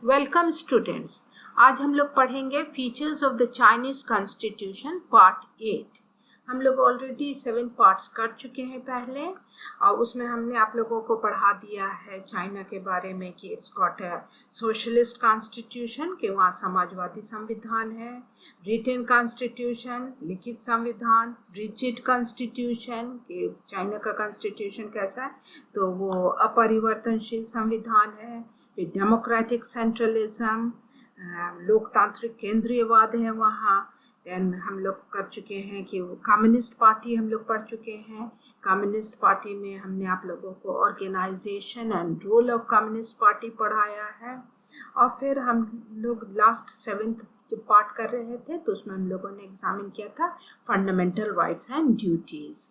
Welcome students. आज हम लोग पढ़ेंगे features of the Chinese constitution part 8। हम लोग ऑलरेडी 7 पार्ट्स कर चुके हैं पहले, और उसमें हमने आप लोगों को पढ़ा दिया है चाइना के बारे में कि it's got a socialist constitution, कि वहाँ समाजवादी संविधान है, रिटन कॉन्स्टिट्यूशन लिखित संविधान, रिजिड कॉन्स्टिट्यूशन कि चाइना का कॉन्स्टिट्यूशन कैसा है, तो वो अपरिवर्तनशील संविधान है, डेमोक्रेटिक सेंट्रलिज्म, लोकतांत्रिक केंद्रीयवाद है वहाँ। देन हम लोग कर चुके हैं कि कम्युनिस्ट पार्टी हम लोग पढ़ चुके हैं। कम्युनिस्ट पार्टी में हमने आप लोगों को organisation and role of communist party पढ़ाया है। और फिर हम लोग लास्ट 7th जो पार्ट कर रहे थे तो उसमें हम लोगों ने एग्जामिन किया था fundamental rights and duties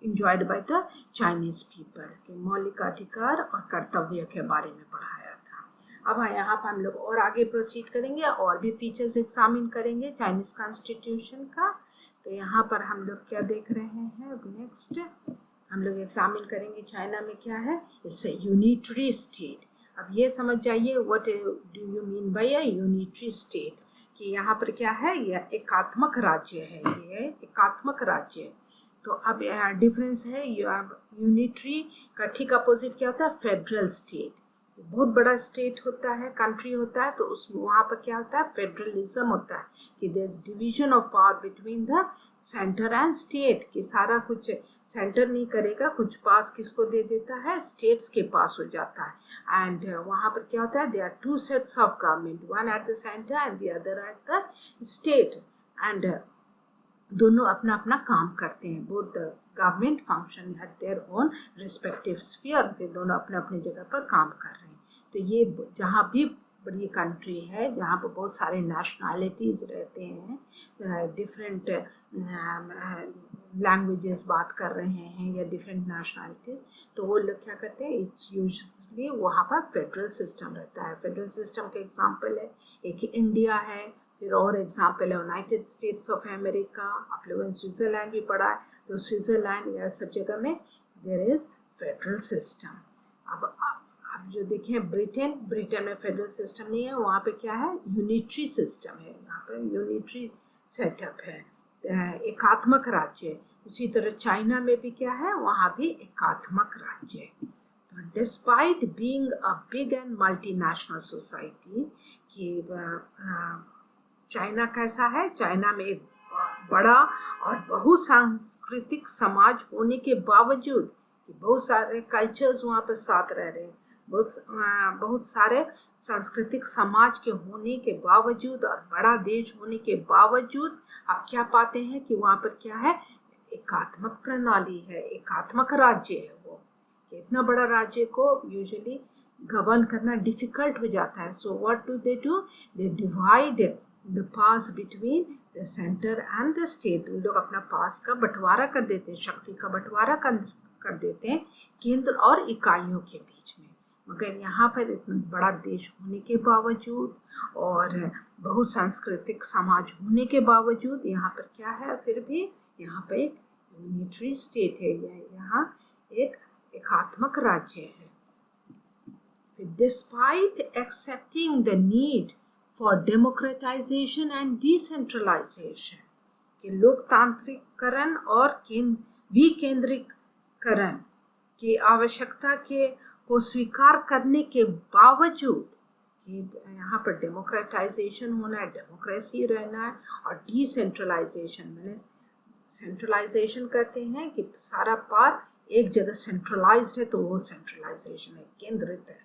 enjoyed by the Chinese people के मौलिक अधिकार और कर्तव्य के बारे में पढ़ाया था। अब यहाँ पर हम लोग और आगे प्रोसीड करेंगे और भी फीचर्स एग्जामिन करेंगे चाइनीज कॉन्स्टिट्यूशन का। तो यहाँ पर हम लोग क्या देख रहे हैं, अब नेक्स्ट हम लोग एग्जामिन करेंगे चाइना में क्या है। It's a unitary state. अब ये समझ जाइए what do you mean by a unitary state, कि यहाँ पर क्या है, यह एकात्मक राज्य है, ये एकात्मक राज्य है। तो अब डिफरेंस है, यूनिटरी का ठीक अपोजिट क्या होता है, फेडरल स्टेट। बहुत बड़ा स्टेट होता है, कंट्री होता है, तो उस वहाँ पर क्या होता है, फेडरलिज्म होता है कि there is division of power between the centre and state, कि सारा कुछ सेंटर नहीं करेगा, कुछ पास किसको दे देता है, स्टेट्स के पास हो जाता है। एंड वहाँ पर क्या होता है, there are 2 sets of government, one at the centre and the other at the state. And दोनों अपना अपना काम करते हैं, both the government function at their own respective sphere, के दोनों अपने अपने जगह पर काम कर रहे हैं। तो ये जहाँ भी बड़ी कंट्री है जहाँ पर बहुत सारे नेशनैलिटीज़ रहते हैं, डिफरेंट लैंग्वेजेस बात कर रहे हैं या डिफरेंट नेशनैलिटीज, तो वो लोग क्या करते हैं, इट्स यूजुअली वहाँ पर फेडरल सिस्टम रहता है। फेडरल सिस्टम के एग्जांपल है, एक इंडिया है, फिर और एग्जाम्पल है यूनाइटेड स्टेट्स ऑफ अमेरिका, आप लोगों ने स्विट्ज़रलैंड भी पढ़ा है, तो स्विट्ज़रलैंड या सब जगह में देयर इज फेडरल सिस्टम। अब जो देखें ब्रिटेन में फेडरल सिस्टम नहीं है, वहाँ पे क्या है, यूनिटरी सिस्टम है, यहाँ पे यूनिटरी सेटअप है, एकात्मक राज्य है। उसी तरह चाइना में भी क्या है, वहाँ भी एकात्मक राज्य है। तो despite being a big and multinational society, कि चाइना कैसा है, चाइना में एक बड़ा और बहुसांस्कृतिक समाज होने के बावजूद, बहुत सारे कल्चर्स वहाँ पर साथ रह रहे हैं, बहुत सारे सांस्कृतिक समाज के होने के बावजूद और बड़ा देश होने के बावजूद आप क्या पाते हैं कि वहाँ पर क्या है, एकात्मक प्रणाली है, एकात्मक राज्य है। वो इतना बड़ा राज्य को यूजुअली गवर्न करना डिफिकल्ट हो जाता है। So what do, they divide the pass between the centre and the state. उन लोग अपना पास का बंटवारा कर देते हैं, शक्ति का बंटवारा कर देते हैं केंद्र और इकाइयों के बीच में। मगर यहाँ पर इतना बड़ा देश होने के बावजूद और बहुसांस्कृतिक समाज होने के बावजूद यहाँ पर क्या है, फिर भी यहाँ पर एक यूनिटरी स्टेट है, यहाँ एक एकात्मक राज्य है। Despite accepting the need for democratization and decentralization, कि लोकतांत्रिकरण और विकेंद्रीकरण की आवश्यकता को स्वीकार करने के बावजूद, कि यहाँ पर डेमोक्रेटाइजेशन होना है, डेमोक्रेसी रहना है, और डिसेंट्रलाइजेशन, मैंने सेंट्रलाइजेशन कहते हैं कि सारा पार एक जगह सेंट्रलाइज्ड है, तो वो सेंट्रलाइजेशन है, केंद्रित है,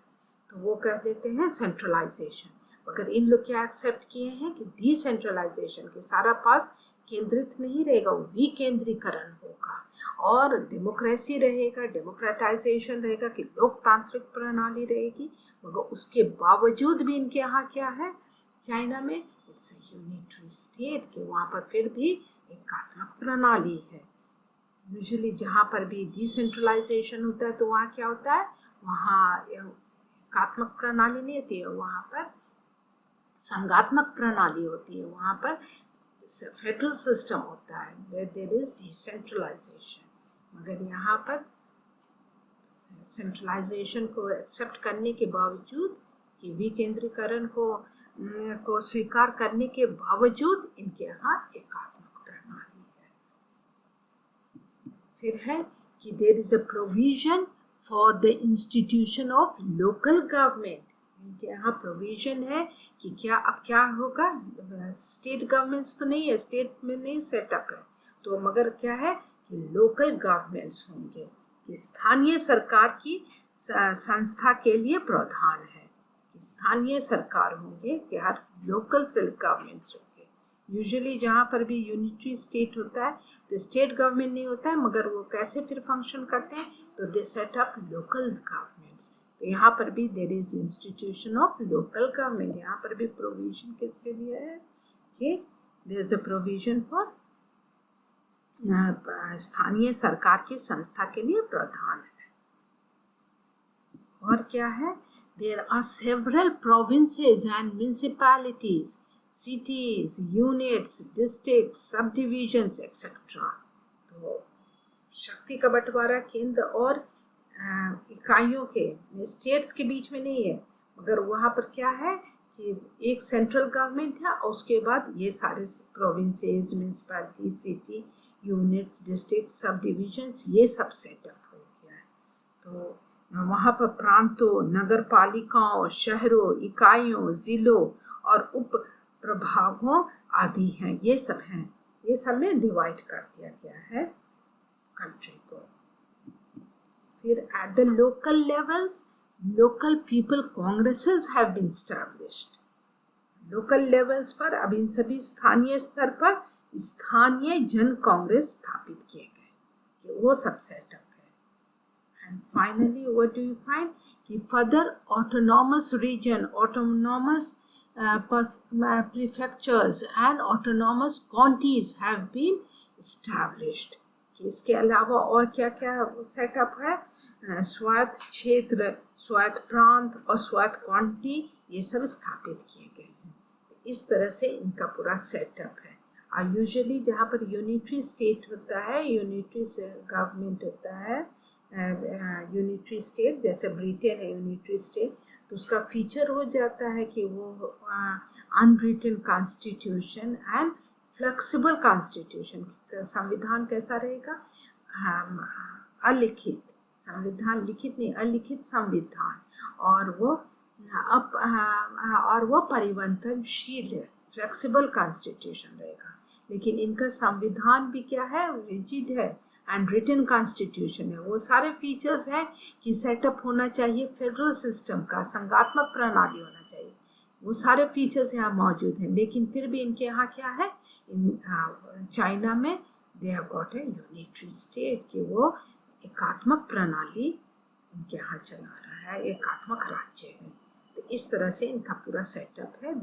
तो वो कह देते हैं सेंट्रलाइजेशन। मगर इन लोग क्या एक्सेप्ट किए हैं कि डिसेंट्रलाइजेशन, के सारा पास केंद्रित नहीं रहेगा, वो विकेंद्रीकरण होगा, और डेमोक्रेसी रहेगा, डेमोक्रेटाइजेशन रहेगा, कि लोकतांत्रिक प्रणाली रहेगी। मगर उसके बावजूद भी इनके यहाँ क्या है, चाइना में इट्स यूनिटरी स्टेट, के वहाँ पर फिर भी एकात्मक प्रणाली है। यूजुअली जहाँ पर भी डिसेंट्रलाइजेशन होता है तो वहाँ क्या होता है, वहाँ एकात्मक प्रणाली नहीं होती है, वहाँ पर संघात्मक प्रणाली होती है, वहाँ पर फेडरल सिस्टम होता है वेयर देयर इज डिसेंट्रलाइजेशन। मगर यहाँ पर सेंट्रलाइजेशन को एक्सेप्ट करने के बावजूद कि विकेंद्रीकरण को स्वीकार करने के बावजूद इनके यहाँ एकात्मक प्रणाली है। फिर है कि there is a provision for the institution of local government. इनके यहाँ प्रोविजन है कि क्या होगा, स्टेट गवर्नमेंट्स तो नहीं है, स्टेट में नहीं सेटअप है, तो मगर क्या है कि लोकल गवर्नमेंट्स होंगे, कि स्थानीय सरकार की संस्था के लिए प्रावधान है, स्थानीय सरकार होंगे कि हर लोकल सेल्फ गवर्नमेंट्स होंगे। यूजुअली जहाँ पर भी यूनिटरी स्टेट होता है तो स्टेट गवर्नमेंट नहीं होता है, मगर वो कैसे फिर फंक्शन करते हैं, तो they set up local governments. तो यहाँ पर भी there is institution of local government. यहाँ पर भी प्रोविजन किसके लिए है कि there is a provision for स्थानीय सरकार की संस्था के लिए प्रावधान है। और क्या है, there are several provinces and municipalities, cities, units, districts, subdivisions, etc. तो शक्ति का बंटवारा केंद्र और इकाइयों के स्टेट्स के बीच में नहीं है, मगर वहाँ पर क्या है कि एक सेंट्रल गवर्नमेंट है और उसके बाद ये सारे provinces, municipality, city, units, district, सब डिविजन्स, ये सब सेटअप हो गया है। तो वहाँ पर प्रांतों, नगर पालिकाओं, शहरों, इकाइयों, जिलों और उप प्रभागों आदि हैं, ये सब हैं, ये सब में डिवाइड कर दिया गया है कंट्री को। फिर at the local levels local people congresses have been established. Local levels पर अब इन सभी स्थानीय स्तर पर स्थानीय जन कांग्रेस स्थापित किए गए, वो सब सेटअप है। And finally what do you find कि further autonomous region, autonomous prefectures and autonomous counties have been established। इसके अलावा और क्या क्या सेटअप है, स्वायत्त क्षेत्र, स्वायत्त प्रांत और स्वायत्त काउंटी, ये सब स्थापित किए गए हैं। इस तरह से इनका पूरा सेटअप है। और यूजुअली जहाँ पर यूनिटरी स्टेट होता है, यूनिटरी गवर्नमेंट होता है, यूनिटरी स्टेट जैसे ब्रिटेन है यूनिटरी स्टेट, तो उसका फीचर हो जाता है कि वो unwritten constitution and flexible constitution. संविधान कैसा रहेगा, अलिखित संविधान, लिखित नहीं, अलिखित संविधान, और वो परिवर्तनशील है, फ्लेक्सिबल कॉन्स्टिट्यूशन रहेगा। लेकिन इनका संविधान भी क्या है, रिजिड है एंड रिटन कॉन्स्टिट्यूशन है। वो सारे फीचर्स हैं कि सेटअप होना चाहिए फेडरल सिस्टम का, संघात्मक प्रणाली होना चाहिए, वो सारे फीचर्स यहाँ मौजूद हैं। लेकिन फिर भी इनके यहाँ क्या है, चाइना में they have got a unitary state, कि वो एकात्मक प्रणाली इनके यहाँ चला रहा है, एकात्मक राज्य है। तो इस तरह से इनका पूरा सेटअप है।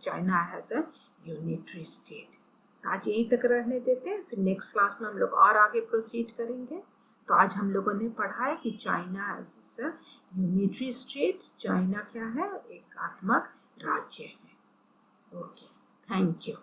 China has a unitary state. आज यहीं तक रहने देते हैं, फिर नेक्स्ट क्लास में हम लोग और आगे प्रोसीड करेंगे। तो आज हम लोगों ने पढ़ा है कि China as a unitary state, China क्या है, एकात्मक राज्य है। Okay, thank you.